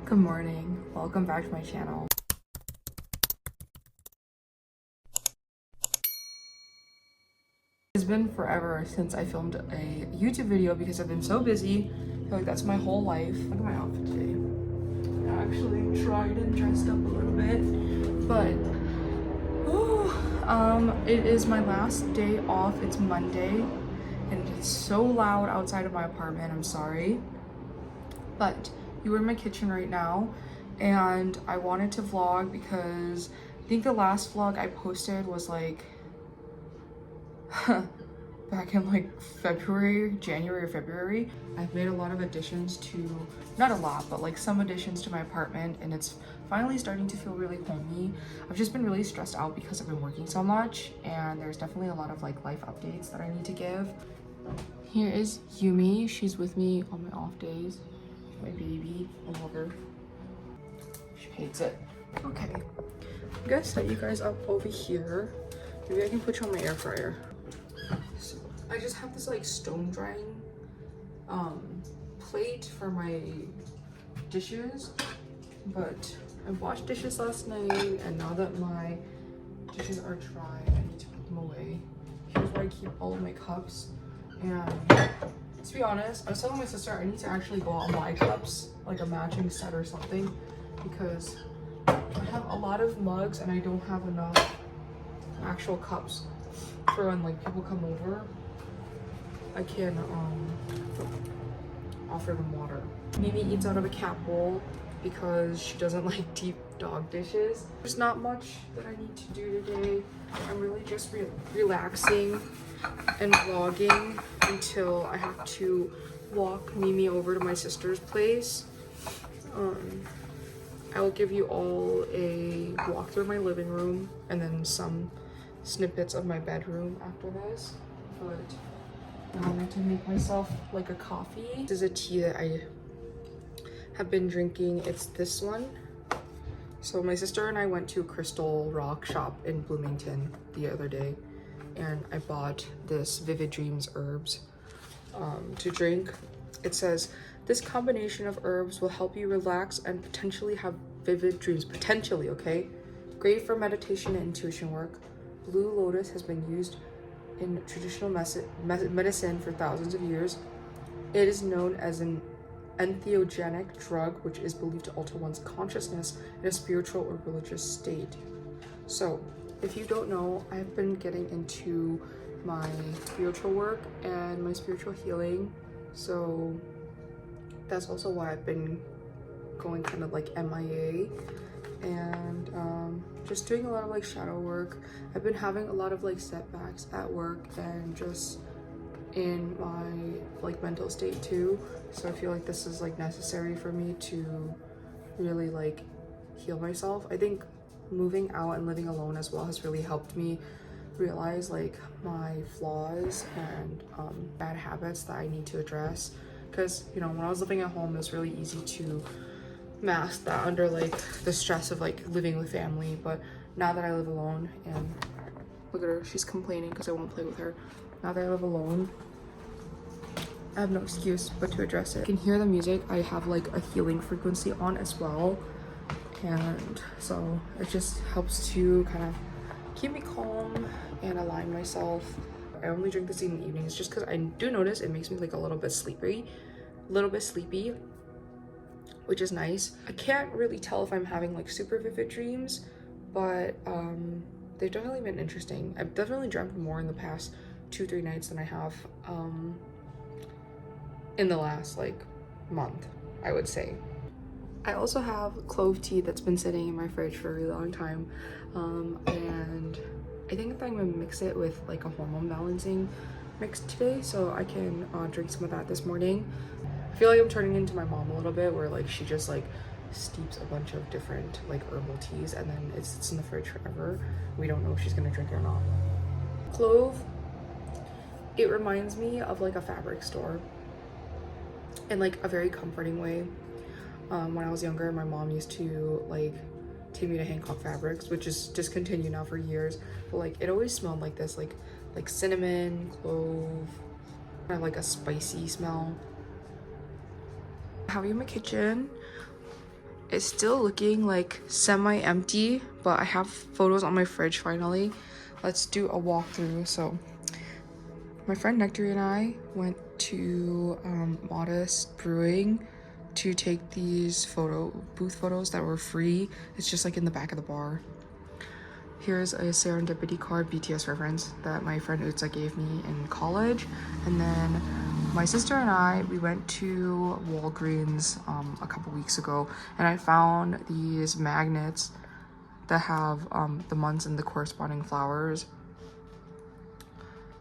Good morning, welcome back to my channel. It's been forever since I filmed a YouTube video because I've been so busy. I feel like that's my whole life. Look at my outfit today. I actually tried and dressed up a little bit, but it is my last day off. It's Monday and it's so loud outside of my apartment. I'm sorry, but you were in my kitchen right now and I wanted to vlog because I think the last vlog I posted was like back in like January or February. I've made a lot of additions to, not a lot, but like some additions to my apartment, and it's finally starting to feel really homey. I've just been really stressed out because I've been working so much, and there's definitely a lot of like life updates that I need to give. Here is Yumi. She's with me on my off days. My baby, I love her. She hates it. Okay, I'm gonna set you guys up over here. Maybe I can put you on my air fryer. So I just have this like stone drying plate for my dishes, but I washed dishes last night, and now that my dishes are dry, I need to put them away. Here's where I keep all of my cups. And to be honest, I was telling my sister I need to actually go out and buy cups, like a matching set or something, because I have a lot of mugs and I don't have enough actual cups for when like people come over. I can offer them water. Mimi eats out of a cat bowl because she doesn't like deep dog dishes. There's not much that I need to do today. I'm really just relaxing and vlogging until I have to walk Mimi over to my sister's place. I will give you all a walk through my living room and then some snippets of my bedroom after this. But I'm going to make myself like a coffee. This is a tea that I have been drinking. It's this one. So my sister and I went to a Crystal Rock shop in Bloomington the other day, and I bought this Vivid Dreams herbs to drink. It says, this combination of herbs will help you relax and potentially have vivid dreams. Potentially, okay? Great for meditation and intuition work. Blue lotus has been used in traditional medicine for thousands of years. It is known as an entheogenic drug, which is believed to alter one's consciousness in a spiritual or religious state. So, if you don't know, I've been getting into my spiritual work and my spiritual healing. So, that's also why I've been going kind of like MIA and just doing a lot of like shadow work. I've been having a lot of like setbacks at work and just in my like mental state too. So I feel like this is like necessary for me to really like heal myself. I think moving out and living alone as well has really helped me realize like my flaws and bad habits that I need to address. Because, you know, when I was living at home, it was really easy to mask that under like the stress of like living with family. But now that I live alone, and look at her, she's complaining because I won't play with her. Now that I live alone, I have no excuse but to address it. You can hear the music. I have like a healing frequency on as well, and so it just helps to kind of keep me calm and align myself. I only drink this in the evenings just because I do notice it makes me like a little bit sleepy, which is nice. I can't really tell if I'm having like super vivid dreams, but they've definitely been interesting. I've definitely dreamt more in the past 2-3 nights than I have in the last like month, I would say. I also have clove tea that's been sitting in my fridge for a really long time, and I think that I'm gonna mix it with like a hormone balancing mix today, so I can drink some of that this morning. I feel like I'm turning into my mom a little bit, where like she just like steeps a bunch of different like herbal teas and then it sits in the fridge forever. We don't know if she's gonna drink it or not. Clove, it reminds me of like a fabric store in like a very comforting way. When I was younger, my mom used to like take me to Hancock Fabrics, which is discontinued now for years, but like it always smelled like this, like cinnamon, clove, kind of like a spicy smell. I have you in my kitchen. It's still looking like semi-empty, but I have photos on my fridge finally. Let's do a walkthrough. So my friend Nectar and I went to Modest Brewing to take these booth photos that were free. It's just like in the back of the bar. Here's a serendipity card, BTS reference, that my friend Utsa gave me in college. And then my sister and I, we went to Walgreens a couple weeks ago, and I found these magnets that have the months and the corresponding flowers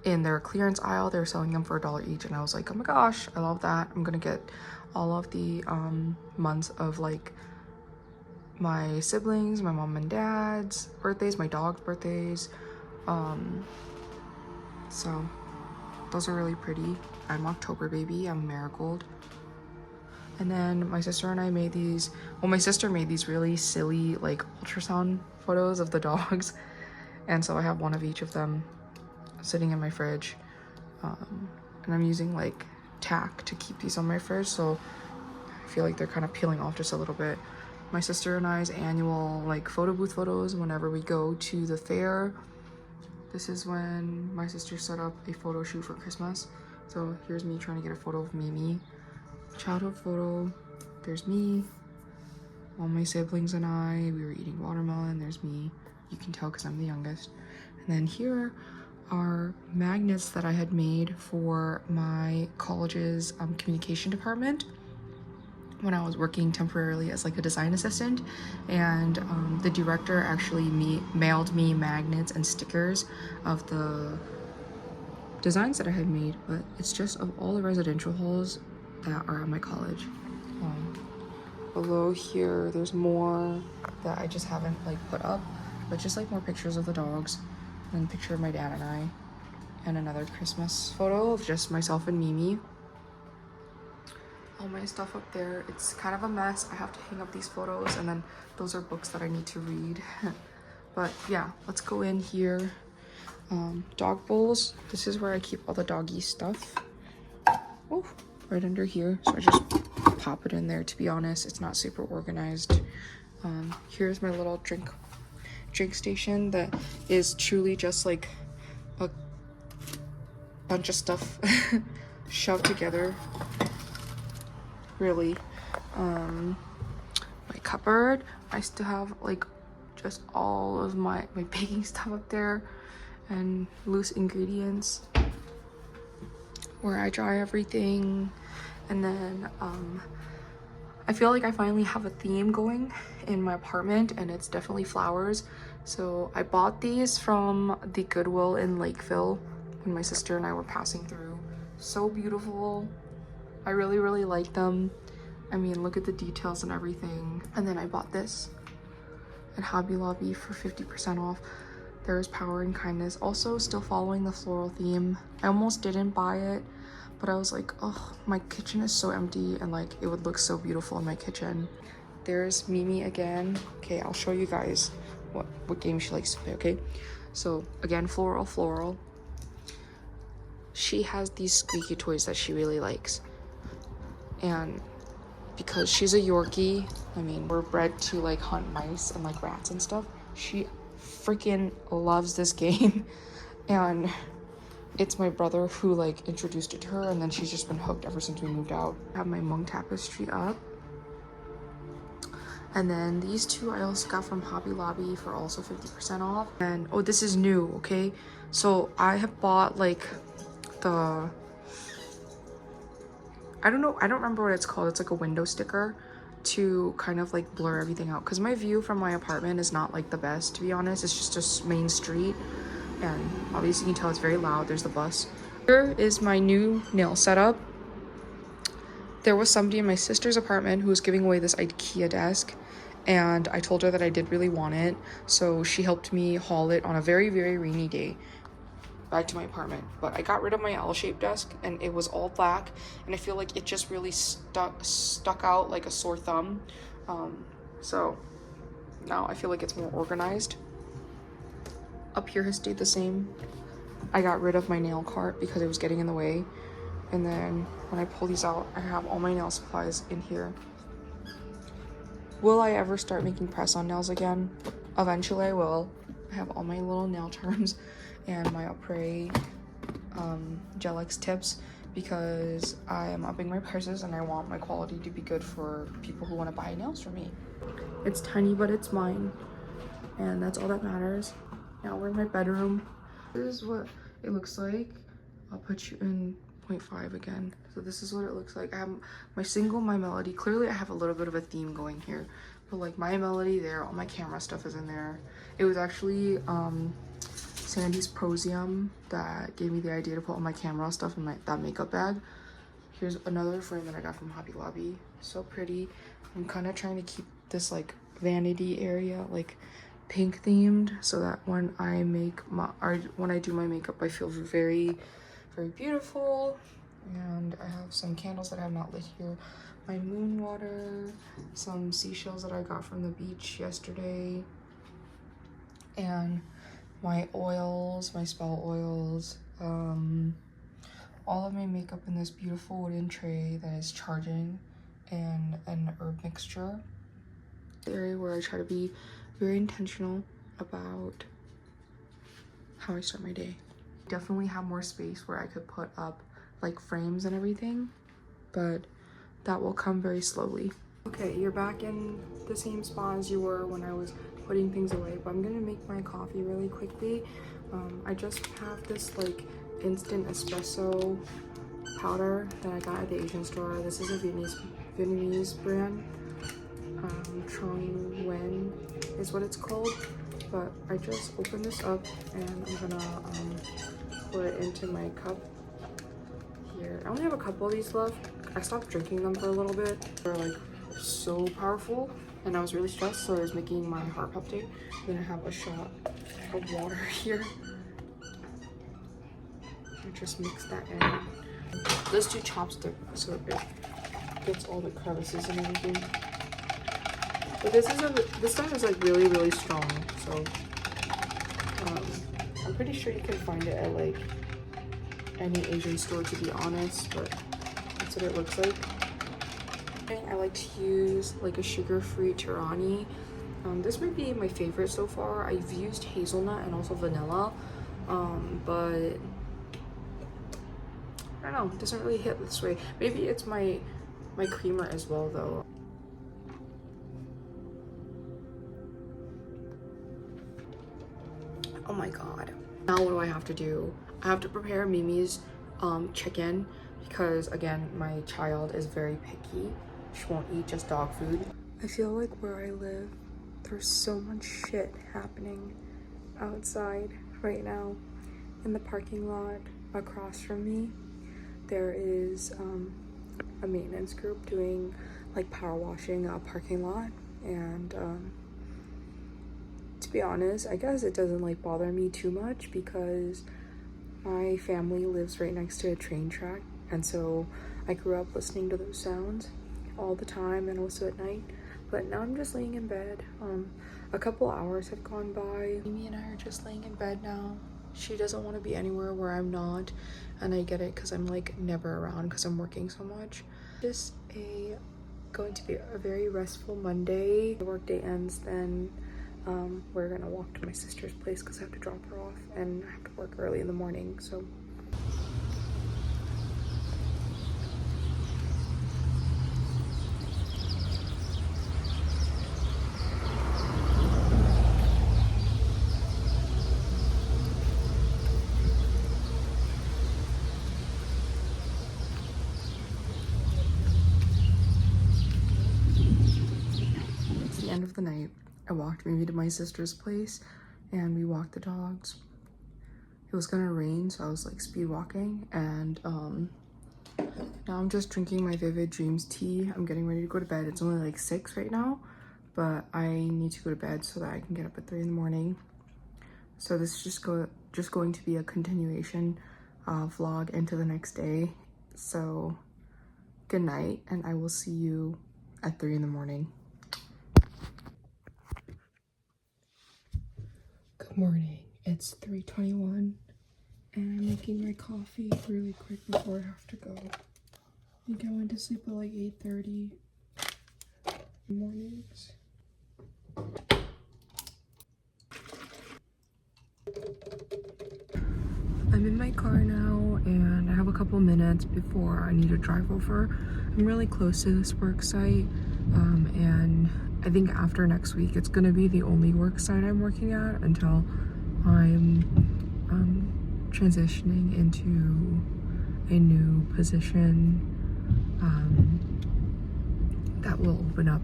in their clearance aisle. They're selling them for $1 each, and I was like, oh my gosh, I love that. I'm gonna get all of the months of like my siblings, my mom and dad's birthdays, my dog's birthdays. So those are really pretty. I'm October baby, I'm Marigold. And then my sister and I made these, well, my sister made these really silly like ultrasound photos of the dogs. And so I have one of each of them sitting in my fridge. And I'm using like tack to keep these on my fridge, so I feel like they're kind of peeling off just a little bit. My sister and I's annual like photo booth photos whenever we go to the fair. This is when my sister set up a photo shoot for Christmas. So here's me trying to get a photo of Mimi. Childhood photo. There's me. All my siblings and I, we were eating watermelon. There's me. You can tell because I'm the youngest. And then here are magnets that I had made for my college's communication department when I was working temporarily as like a design assistant. And the director actually mailed me magnets and stickers of the designs that I had made, but it's just of all the residential halls that are at my college. Below here there's more that I just haven't like put up, but just like more pictures of the dogs, and a picture of my dad and I, and another Christmas photo of just myself and Mimi. All my stuff up there, it's kind of a mess. I have to hang up these photos, and then those are books that I need to read. But yeah, let's go in here. Dog bowls. This is where I keep all the doggy stuff. Oh, right under here. So I just pop it in there. To be honest, it's not super organized. Here's my little drink station that is truly just like a bunch of stuff shoved together. Really. My cupboard, I still have like just all of my baking stuff up there and loose ingredients where I dry everything. And then I feel like I finally have a theme going in my apartment, and it's definitely flowers. So I bought these from the Goodwill in Lakeville when my sister and I were passing through. So beautiful. I really, really like them. I mean, look at the details and everything. And then I bought this at Hobby Lobby for 50% off. There's Power and Kindness. Also still following the floral theme. I almost didn't buy it, but I was like, oh, my kitchen is so empty, and like it would look so beautiful in my kitchen. There's Mimi again. Okay, I'll show you guys what game she likes to play, okay? So again, floral. She has these squeaky toys that she really likes. And because she's a Yorkie, I mean, we're bred to like hunt mice and like rats and stuff, she freaking loves this game. And it's my brother who like introduced it to her, and then she's just been hooked ever since we moved out. I have my Hmong tapestry up. And then these two I also got from Hobby Lobby for also 50% off. And oh, this is new, okay? So I have bought like the, I don't remember what it's called. It's like a window sticker to kind of like blur everything out, because my view from my apartment is not like the best, to be honest. It's just a main street, and obviously you can tell it's very loud. There's the bus. Here is my new nail setup. There was somebody in my sister's apartment who was giving away this IKEA desk, and I told her that I did really want it, so she helped me haul it on a very, very rainy day back to my apartment. But I got rid of my L-shaped desk, and it was all black, and I feel like it just really stuck out like a sore thumb. So now I feel like it's more organized. Up here has stayed the same. I got rid of my nail cart because it was getting in the way, and then when I pull these out, I have all my nail supplies in here. Will I ever start making press-on nails again? Eventually I will. I have all my little nail charms and my Opre Gel X tips because I am upping my prices and I want my quality to be good for people who want to buy nails from me. It's tiny, but it's mine, and that's all that matters. Now we're in my bedroom. This is what it looks like. I'll put you in 0.5 again. So this is what it looks like. I have my single, my melody. Clearly I have a little bit of a theme going here, but like my melody there, all my camera stuff is in there. It was actually Sandy's Prosium that gave me the idea to put all my camera stuff in that makeup bag. Here's another frame that I got from Hobby Lobby. So pretty. I'm kind of trying to keep this like vanity area like pink themed so that when I do my makeup I feel very beautiful. And I have some candles that I have not lit here. My moon water, some seashells that I got from the beach yesterday, and my oils, my spell oils, all of my makeup in this beautiful wooden tray that is charging, and an herb mixture. The area where I try to be very intentional about how I start my day. Definitely have more space where I could put up like frames and everything, but that will come very slowly. Okay, you're back in the same spot as you were when I was putting things away, but I'm gonna make my coffee really quickly. I just have this like instant espresso powder that I got at the Asian store. This is a Vietnamese brand. Trong Nguyen is what it's called. But I just opened this up and I'm gonna put it into my cup here. I only have a couple of these left. I stopped drinking them for a little bit. They're like so powerful and I was really stressed, so it was making my heart palpitate. Then I have a shot of water here. I just mix that in. Let's do chopstick so it gets all the crevices and everything. But this time is like really strong, so I'm pretty sure you can find it at like any Asian store, to be honest, but that's what it looks like. I like to use like a sugar-free Tirani. This might be my favorite so far. I've used hazelnut and also vanilla, but I don't know, it doesn't really hit this way. Maybe it's my creamer as well though. Oh my god. Now what do I have to do? I have to prepare Mimi's chicken because again, my child is very picky. She won't eat just dog food. I feel like where I live, there's so much shit happening outside right now. In the parking lot across from me, there is a maintenance group doing like power washing a parking lot, and to be honest, I guess it doesn't like bother me too much because my family lives right next to a train track, and so I grew up listening to those sounds all the time and also at night. But now I'm just laying in bed. A couple hours have gone by. Mimi and I are just laying in bed now. She doesn't want to be anywhere where I'm not, and I get it because I'm like never around because I'm working so much. Just going to be a very restful Monday. The workday ends, then we're gonna walk to my sister's place because I have to drop her off and I have to work early in the morning, so. It's the end of the night. I walked Mimi to my sister's place and we walked the dogs. It was gonna rain, so I was like speed walking, and now I'm just drinking my Vivid Dreams tea. I'm getting ready to go to bed. It's only like 6 right now, but I need to go to bed so that I can get up at 3 in the morning. So this is just going to be a continuation vlog into the next day. So good night, and I will see you at 3 in the morning. Good morning. It's 3:21 and I'm making my coffee really quick before I have to go. I think I went to sleep at like 8:30. Mornings. I'm in my car now and I have a couple minutes before I need to drive over. I'm really close to this work site, and I think after next week it's gonna be the only work site I'm working at until I'm transitioning into a new position that will open up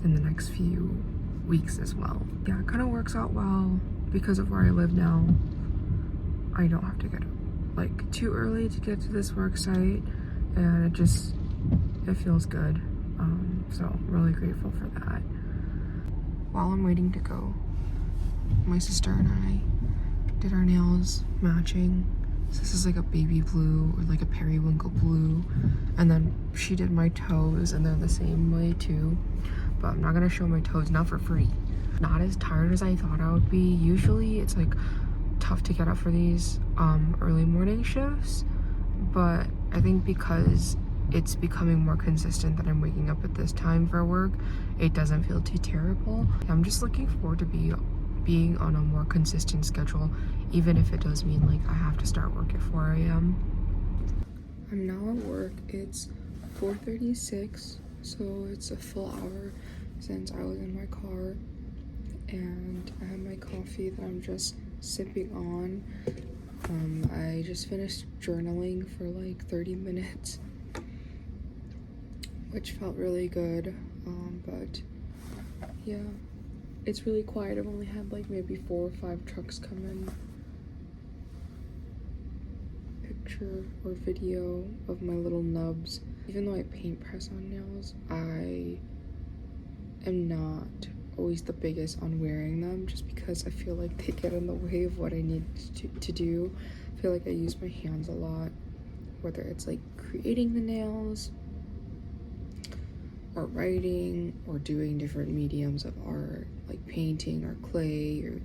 in the next few weeks as well. Yeah, it kind of works out well because of where I live now. I don't have to get up like too early to get to this work site, and it feels good. So I'm really grateful for that. While I'm waiting to go, my sister and I did our nails matching. So this is like a baby blue or like a periwinkle blue, and then she did my toes and they're the same way too, but I'm not gonna show my toes, not for free. Not as tired as I thought I would be. Usually it's like tough to get up for these early morning shifts, but I think because it's becoming more consistent that I'm waking up at this time for work, it doesn't feel too terrible. I'm just looking forward to being on a more consistent schedule, even if it does mean like I have to start work at 4 a.m. I'm now at work. It's 4:36, so it's a full hour since I was in my car, and I have my coffee that I'm just sipping on. I just finished journaling for like 30 minutes, which felt really good, but yeah, it's really quiet. I've only had like maybe 4 or 5 trucks come in. Picture or video of my little nubs. Even though I paint press on nails, I am not always the biggest on wearing them, just because I feel like they get in the way of what I need to do. I feel like I use my hands a lot, whether it's like creating the nails or writing or doing different mediums of art like painting or clay or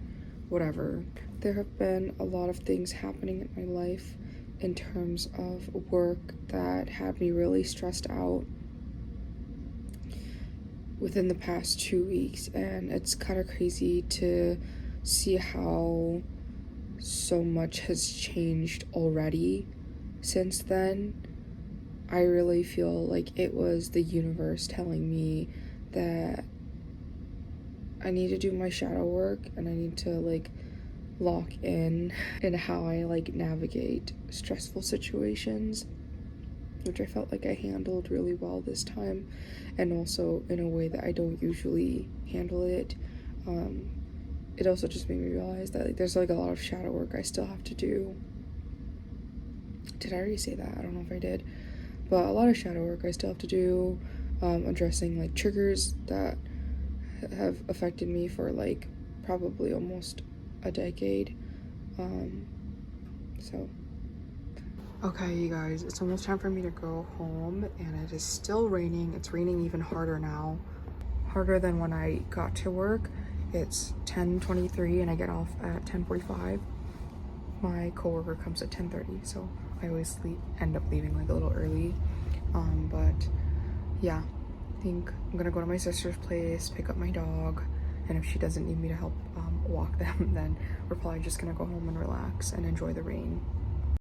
whatever. There have been a lot of things happening in my life in terms of work that had me really stressed out within the past 2 weeks, and it's kind of crazy to see how so much has changed already since then. I really feel like it was the universe telling me that I need to do my shadow work and I need to like lock in how I like navigate stressful situations, which I felt like I handled really well this time, and also in a way that I don't usually handle it. It also just made me realize that like there's like a lot of shadow work I still have to do. Did I already say that? I don't know if I did, but a lot of shadow work I still have to do, addressing like triggers that have affected me for like probably almost a decade. So okay, you guys, it's almost time for me to go home, and it is still raining. It's raining even harder now, harder than when I got to work. It's 10:23 and I get off at 10:45. My coworker comes at 10:30, so I always end up leaving like a little early. But yeah, I think I'm gonna go to my sister's place, pick up my dog, and if she doesn't need me to help walk them, then we're probably just gonna go home and relax and enjoy the rain.